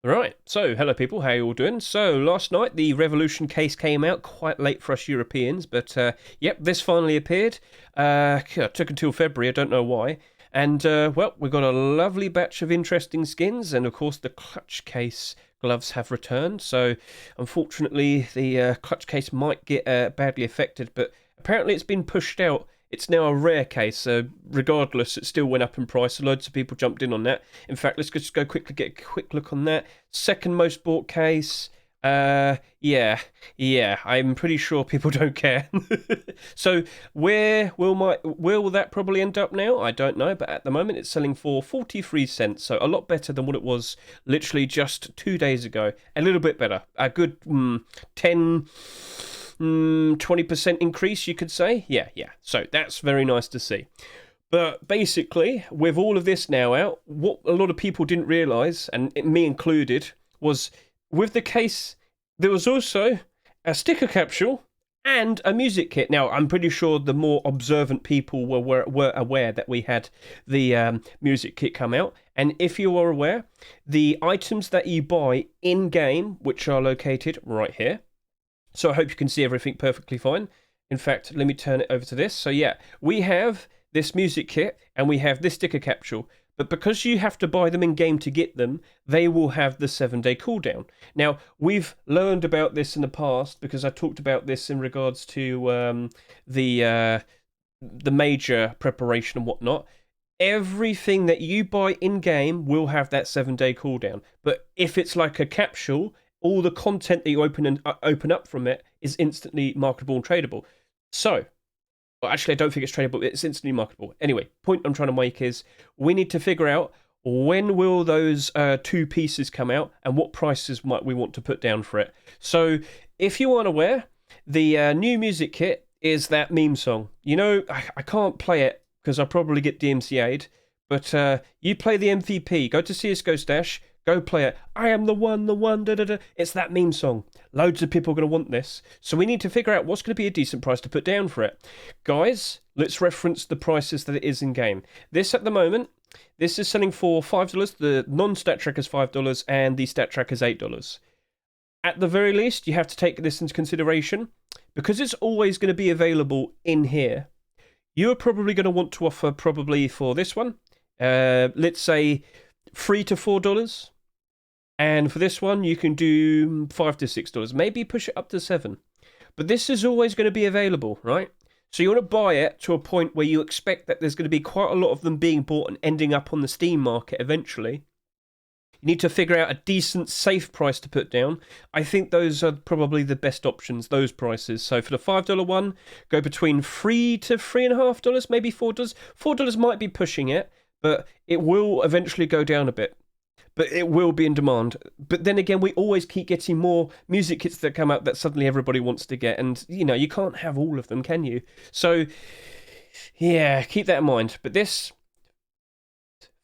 Right, so hello people, how you all doing? So last night the Revolution case came out, quite late for us Europeans, but yep, this finally appeared. It took until February, I don't know why. And well, we got a lovely batch of interesting skins, and of course the clutch case gloves have returned. So unfortunately the clutch case might get badly affected, but apparently it's been pushed out. It's now a rare case, so regardless, it still went up in price. Loads of people jumped in on that. In fact, let's just go quickly get a quick look on that. Second most bought case. Yeah, I'm pretty sure people don't care. So where will that probably end up now? I don't know, but at the moment it's selling for 43 cents, so a lot better than what it was literally just 2 days ago. A little bit better. A good 10 20% increase, you could say. Yeah. So that's very nice to see. But basically, with all of this now out, what a lot of people didn't realise, and me included, was with the case, there was also a sticker capsule and a music kit. Now, I'm pretty sure the more observant people were aware that we had the music kit come out. And if you are aware, the items that you buy in-game, which are located right here, so I hope you can see everything perfectly fine. In fact, let me turn it over to this. So yeah, we have this music kit and we have this sticker capsule. But because you have to buy them in game to get them, they will have the 7-day cooldown. Now, we've learned about this in the past because I talked about this in regards to the major preparation and whatnot. Everything that you buy in game will have that 7-day cooldown. But if it's like a capsule, all the content that you open up from it is instantly marketable and tradable. So, well, actually, I don't think it's tradable. It's instantly marketable. Anyway, point I'm trying to make is we need to figure out when will those two pieces come out and what prices might we want to put down for it. So, if you aren't aware, the new music kit is that meme song. You know, I can't play it because I'll probably get DMCA'd. But you play the MVP. Go to CSGO Stash. Go play it. I am the one, da da da. It's that meme song. Loads of people are going to want this. So we need to figure out what's going to be a decent price to put down for it. Guys, let's reference the prices that it is in game. This at the moment, this is selling for $5. The non-stat tracker is $5 and the stat tracker is $8. At the very least, you have to take this into consideration. Because it's always going to be available in here, you're probably going to want to offer probably for this one, let's say $3 to $4. And for this one, you can do $5 to $6. Maybe push it up to $7. But this is always going to be available, right? So you want to buy it to a point where you expect that there's going to be quite a lot of them being bought and ending up on the Steam market eventually. You need to figure out a decent, safe price to put down. I think those are probably the best options, those prices. So for the $5 one, go between $3 to $3.50, maybe $4. $4 might be pushing it, but it will eventually go down a bit. But it will be in demand. But then again, we always keep getting more music kits that come out that suddenly everybody wants to get. And, you know, you can't have all of them, can you? So, yeah, keep that in mind. But this,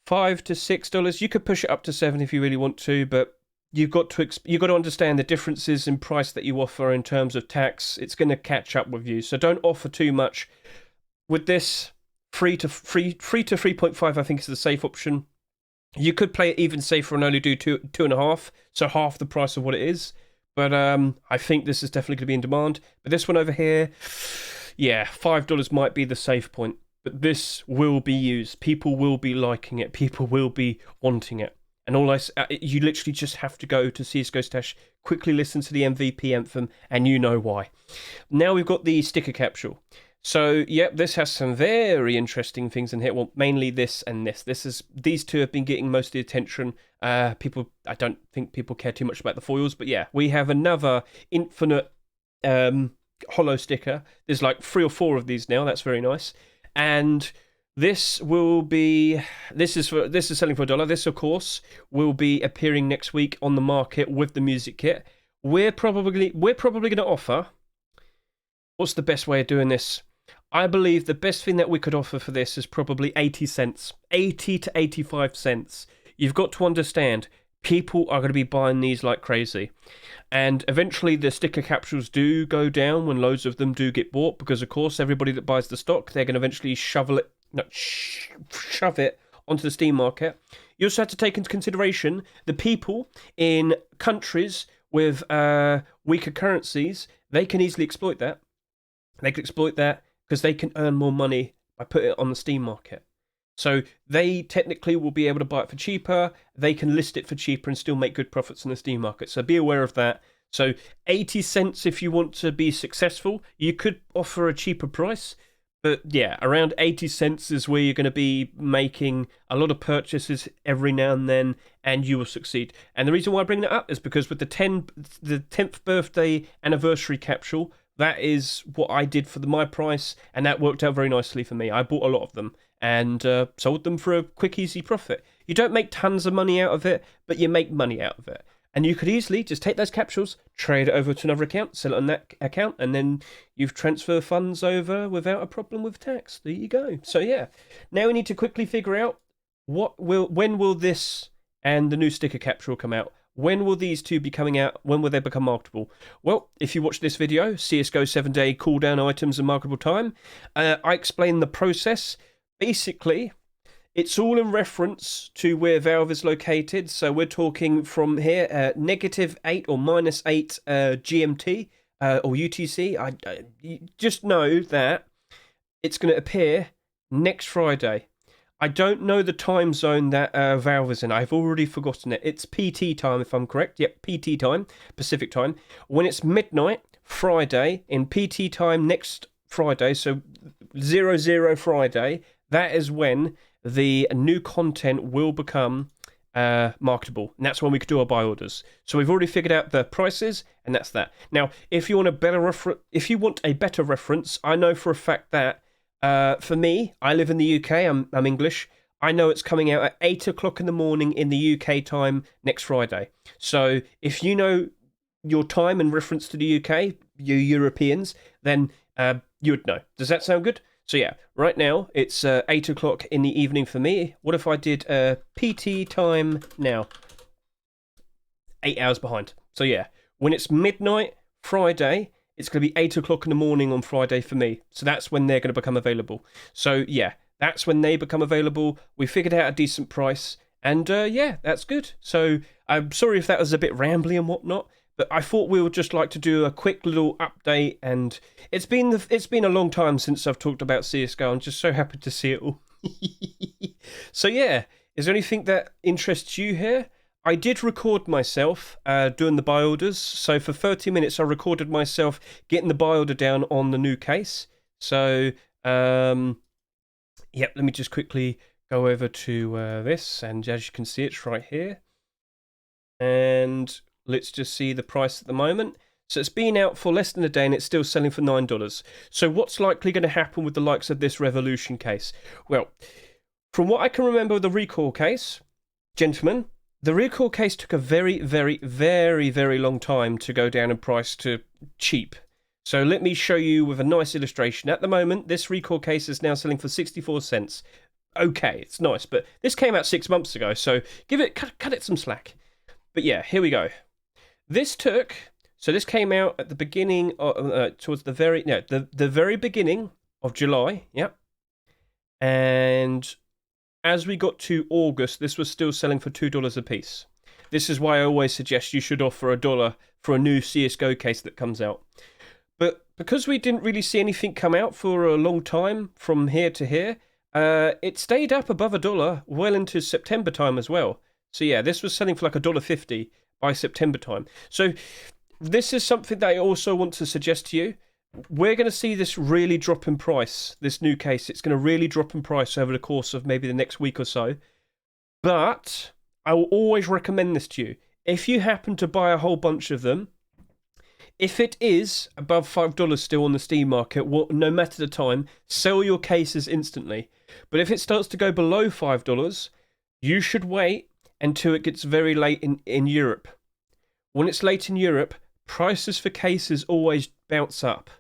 $5 to $6, you could push it up to $7 if you really want to. But you've got to understand the differences in price that you offer in terms of tax. It's going to catch up with you. So don't offer too much. With this, 3 to 3.5, I think is the safe option. You could play it even safer and only do 2.5, so half the price of what it is. But I think this is definitely going to be in demand. But this one over here, yeah, $5 might be the safe point. But this will be used. People will be liking it. People will be wanting it. And you literally just have to go to CSGO Stash, quickly listen to the MVP anthem, and you know why. Now we've got the sticker capsule. So, yep, this has some very interesting things in here. Well, mainly this and this. These two have been getting most of the attention. I don't think people care too much about the foils, but yeah, we have another infinite hollow sticker. There's like 3 or 4 of these now. That's very nice. And this is selling for $1. This, of course, will be appearing next week on the market with the music kit. We're probably going to offer. What's the best way of doing this? I believe the best thing that we could offer for this is probably 80 cents. 80 to 85 cents. You've got to understand, people are going to be buying these like crazy. And eventually the sticker capsules do go down when loads of them do get bought, because of course everybody that buys the stock, they're going to eventually shove it onto the Steam market. You also have to take into consideration the people in countries with weaker currencies. They can easily exploit that. They can exploit that because they can earn more money by putting it on the Steam market. So they technically will be able to buy it for cheaper. They can list it for cheaper and still make good profits in the Steam market. So be aware of that. So 80 cents if you want to be successful. You could offer a cheaper price. But yeah, around 80 cents is where you're going to be making a lot of purchases every now and then, and you will succeed. And the reason why I bring that up is because with the 10th birthday anniversary capsule, that is what I did for my price, and that worked out very nicely for me. I bought a lot of them and sold them for a quick, easy profit. You don't make tons of money out of it, but you make money out of it. And you could easily just take those capsules, trade it over to another account, sell it on that account, and then you've transferred funds over without a problem with tax. There you go. So yeah, now we need to quickly figure out when will this and the new sticker capsule come out? When will these two be coming out? When will they become marketable? Well, if you watch this video, CSGO 7-day cooldown items and marketable time, I explain the process. Basically, it's all in reference to where Valve is located. So we're talking from here, -8 or -8 GMT or UTC. You just know that it's going to appear next Friday. I don't know the time zone that Valve is in. I've already forgotten it. It's PT time, if I'm correct. Yep, PT time, Pacific time. When it's midnight, Friday, in PT time next Friday, so 00 Friday, that is when the new content will become marketable, and that's when we could do our buy orders. So we've already figured out the prices, and that's that. Now, if you want a better reference, I know for a fact that for me, I live in the UK. I'm English. I know it's coming out at 8 o'clock in the morning in the UK time next Friday. So if you know your time in reference to the UK, you Europeans, then you would know. Does that sound good? So yeah, right now it's 8 o'clock in the evening for me. What if I did PT time now? 8 hours behind. So yeah, when it's midnight Friday, it's going to be 8 o'clock in the morning on Friday for me. So that's when they're going to become available. So yeah, that's when they become available. We figured out a decent price, and yeah, that's good. So I'm sorry if that was a bit rambly and whatnot, but I thought we would just like to do a quick little update, and it's been a long time since I've talked about CSGO. I'm just so happy to see it all. So yeah, is there anything that interests you here? I did record myself doing the buy orders. So for 30 minutes, I recorded myself getting the buy order down on the new case. So yep, let me just quickly go over to this, and as you can see, it's right here. And let's just see the price at the moment. So it's been out for less than a day, and it's still selling for $9. So what's likely going to happen with the likes of this Revolution case? Well, from what I can remember with the recall case, gentlemen, the recall case took a very, very, very, very long time to go down in price to cheap. So let me show you with a nice illustration. At the moment, this recall case is now selling for 64 cents. Okay, it's nice, but this came out 6 months ago, so cut it some slack. But yeah, here we go. This came out at the beginning, towards the very beginning of July, yep. And as we got to August, this was still selling for $2 a piece. This is why I always suggest you should offer $1 for a new CSGO case that comes out. But because we didn't really see anything come out for a long time from here to here, it stayed up above $1 well into September time as well. So yeah, this was selling for like $1.50 by September time. So this is something that I also want to suggest to you. We're going to see this really drop in price, this new case. It's going to really drop in price over the course of maybe the next week or so. But I will always recommend this to you. If you happen to buy a whole bunch of them, if it is above $5 still on the Steam market, no matter the time, sell your cases instantly. But if it starts to go below $5, you should wait until it gets very late in Europe. When it's late in Europe, prices for cases always bounce up.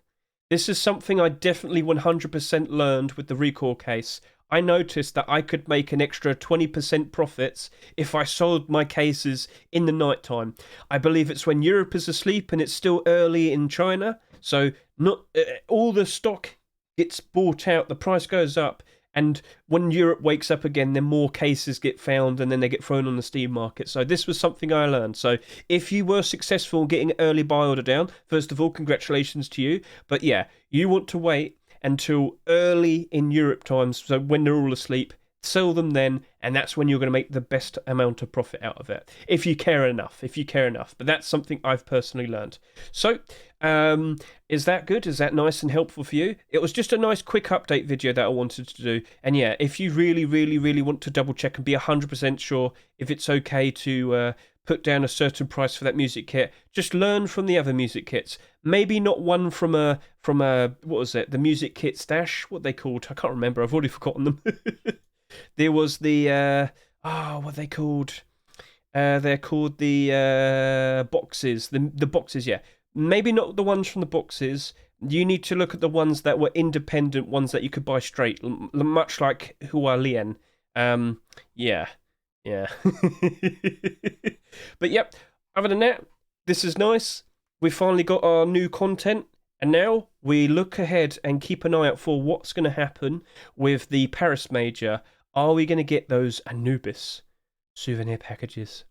This is something I definitely 100% learned with the recall case. I noticed that I could make an extra 20% profits if I sold my cases in the night time. I believe it's when Europe is asleep and it's still early in China. So not all the stock gets bought out, the price goes up, And when Europe wakes up again, then more cases get found and then they get thrown on the Steam market. So this was something I learned. So if you were successful in getting early buy order down, first of all, congratulations to you. But yeah, you want to wait until early in Europe times, so when they're all asleep, sell them then, and that's when you're going to make the best amount of profit out of it, if you care enough. But that's something I've personally learned. So is that good? Is that nice and helpful for you? It was just a nice quick update video that I wanted to do. And yeah, if you really want to double check and be 100% sure if it's okay to put down a certain price for that music kit, just learn from the other music kits. Maybe not one from a what was it, the music kit stash, what they called, I can't remember, I've already forgotten them. There was the what are they called? They're called the boxes. The boxes, yeah. Maybe not the ones from the boxes. You need to look at the ones that were independent, ones that you could buy straight, much like Hualien. Yeah. But yep, other than that, this is nice. We finally got our new content. And now we look ahead and keep an eye out for what's going to happen with the Paris Major. Are we going to get those Anubis souvenir packages?